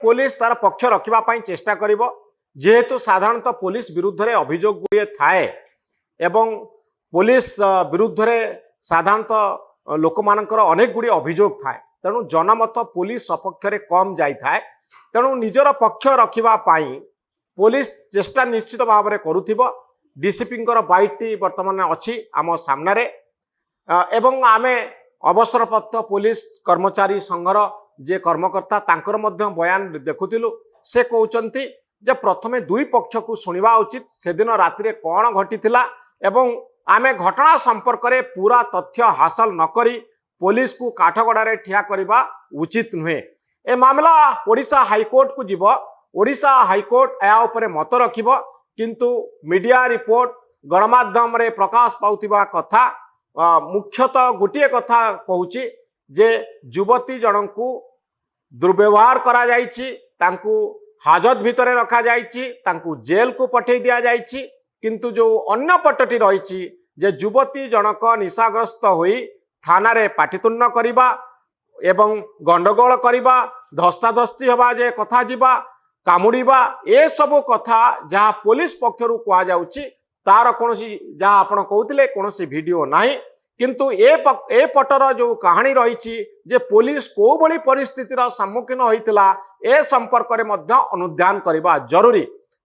Police तार पक्ष रखा चेष्टा करिवो जेहेतु साधारणतः पुलिस विरुद्ध रे अभियोग गुड़िए थाए एवं पुलिस विरुद्ध रे साधारणतः लोक मानकर अनेक गुड़ी अभियोग थाए तेणु जनमत पुलिस सपक्ष रे कम जाई थाए तेणु निजर पक्ष रखा पुलिस चेष्टा निश्चित भाव में करुथिबो डीसीपी बाइट वर्तमान अच्छी आम सामने एवं आमे अवसरप्राप्त पुलिस कर्मचारी संघर जे कर्मकर्ता तांकर मध्य बयान देखुथिलु से कहउचंती जे प्रथमे दुई पक्ष को सुनिबा उचित से दिन राति कौन घटिथिला एवं आमे घटना संपर्क में पूरा तथ्य हासिल न करी पुलिस को काठगड़ारे ठिया करबा उचित नुहे। ए मामला ओडिशा हाईकोर्ट को जीव ओडिशा हाईकोर्ट या उपरे मत रखिबो किंतु मीडिया रिपोर्ट गणमाध्यम रे प्रकाश पाउथिबा कथा मुख्यतः गोटे कथा कहूची जे युवती जनकू दुर्व्यवहार करा जाइछि तांकू हाजत भितरे रखा जाइछि तांकू जेल को पठे दिया जाइछि किंतु जो अन्य पटटी रही जे युवती जनक निशाग्रस्त होई थाना रे पाटितुण्य करिबा एवं गंडगोल करिबा धस्ताधस्ती हवा जे कथा जिबा कामुड़ीबा ए सब कथा जहाँ पुलिस पक्षरु कहा जाउछि तार कोनोसी जहाँ आपण कहउतिले कोनोसी वीडियो नाही किंतु ए पटर जो कहानी रही जे पुलिस को बड़ी परिस्थितिर सम्मुखीन होइतिला ए संपर्क में मध्य अनुध्यान करबा जरूरी।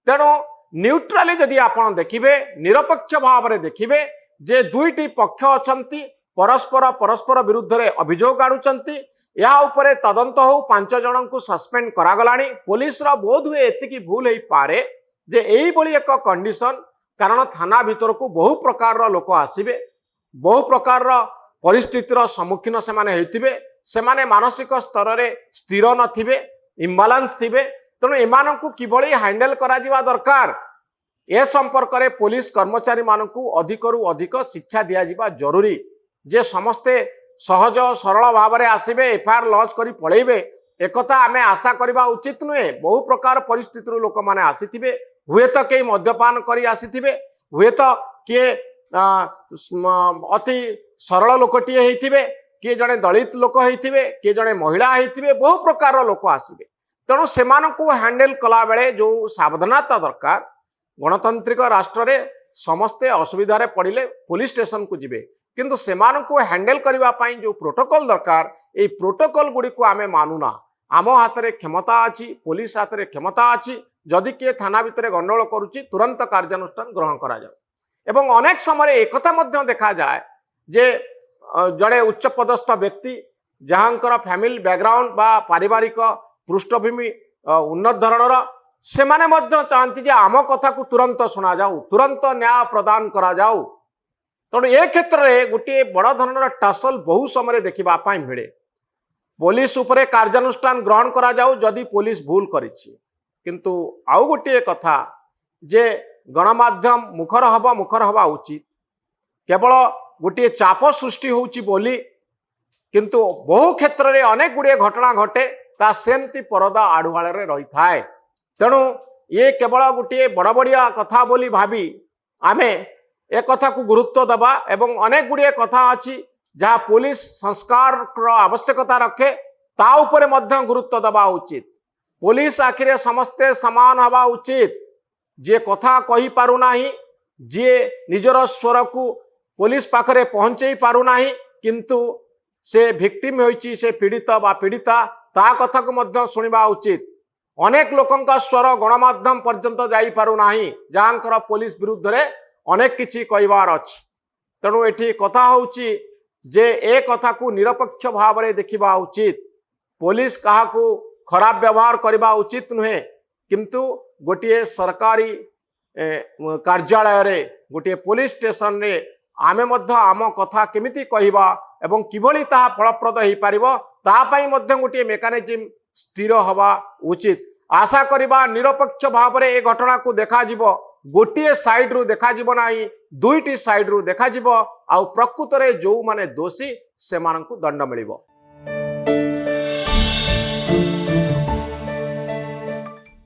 तेणु न्यूट्राली जदि आपण देखिबे निरपेक्ष भाव में देखिबे जे दुईटी पक्ष अछंती परस्पर विरुद्ध रे अभियोग आनुचंती या उपरे तदंत हो 5 जन को सस्पेंड करागलानी पुलिस रा बोध हुए एतिकी भूल होई पारे जे एई बड़ी एक कंडीशन कारण थाना भीतर को बहु प्रकार लोक आसीबे बहु प्रकार परिस्थितिर सम्मुखीन से माने मानसिक स्तर रे स्थिर नथिबे इम्बालांस थिबे तेणु एमानकु किभली हैंडल करा जिवा दरकार ए संपर्क में पुलिस कर्मचारी मानकु अधिकरु अधिक शिक्षा दिया जिवा जरूरी जे समस्ते सहज सरल भाव में आसबे एफआईआर लॉन्च करी पळेबे एकता आमे आशा करबा उचित नुहे बहु प्रकार परिस्थिति लोक माने आसीथिबे हुए तो कई मद्यपान करी आसीथिबे हुए तो किए अति सरल लोकटीए होइथिबे किए जड़े दलित लोक होइथिबे किए जड़े महिला होइथिबे बहु प्रकार लोक आसीबे तेणु सेमानकु हैंडल कला बेले जो सावधानता दरकार गणतांत्रिक राष्ट्र रे समस्ते असुविधा रे पड़िले पुलिस स्टेशन को जिबे किंतु सेमानकु हैंडल करबा पई जो प्रोटोकॉल दरकार ए प्रोटोकॉल गुडी को आमे मानुना आम हाथ में क्षमता अच्छी पुलिस हाथ में क्षमता अच्छी जदि किए थाना भितर गंडगोल करुच्ची तुरंत कार्यानुष्ठान ग्रहण करा जाए एवं अनेक समय एकता मध्य देखा जाए जे जड़े उच्च पदस्थ व्यक्ति जहाँकर फैमिली बैकग्राउंड बा पारिवारिक पृष्ठभूमि उन्नत धरणर से माने मध्य चाहती जे आम कथा को तुरंत शुणा जाऊ तुरंत न्याय प्रदान करा जाऊ तेणु ए क्षेत्र में गोटे बड़ धरणर टासल बहु समय देखा मिले पुलिस उपरे कार्यानुष्ठान ग्रहण करा जाऊ जदि पुलिस भूल करिछि किंतु आउ गोटे कथा जे गणमाध्यम मुखर हवा उचित केवल गोटे चाप सृष्टि होउची बोली किंतु बहु क्षेत्र में अनेक गुड़िए घटना घटे ता सेमती परदा आड़ुआल रही थाए तेणु ये केवल गोटे बड़ बड़िया कथा बोली भावी आमे ए कथा को गुरुत्व दबा एवं अनेक गुड़िए कथा अच्छी जहाँ पुलिस संस्कार आवश्यकता रखे ता उपरे मध्य गुरुत्व दबा उचित पुलिस आखिरे समस्ते समान हवा उचित जे कथा कही पारु नाही जे निजर स्वर को पुलिस पाखरे पहुंचई पारु नाही किंतु से विक्टिम होइची से पीड़ित बा पीड़िता ता कथा को मध्य सुनिबा उचित अनेक लोकंका स्वर गणमाध्यम पर्यंत जाई पारु नाही जहाँकर पुलिस विरुद्ध रे अनेक किछि कहिबार अछि तेणु एठी कथा होउची जे ए कथा को निरपेक्ष भाव में देखा उचित पुलिस कहा को खराब व्यवहार करबा उचित नुहे किंतु गोटे सरकारी कार्यालय रे गोटे पुलिस स्टेशन रे आमे मध्य आम कथा केमिति कहिबा एवं किभली ताहा फलप्रद होई पारिबो ता पई मध्य गोटे मेकानिज्म स्थिर हवा उचित आशा करिबा निरपेक्ष भाव में ए घटना को देखा जिवो गोटे साइड रु देखा जिवो नाही दुईटी साइड रु देखा जिवो आ प्रकृत रे जो माने दोषी से मानकु दंड मिलिबो।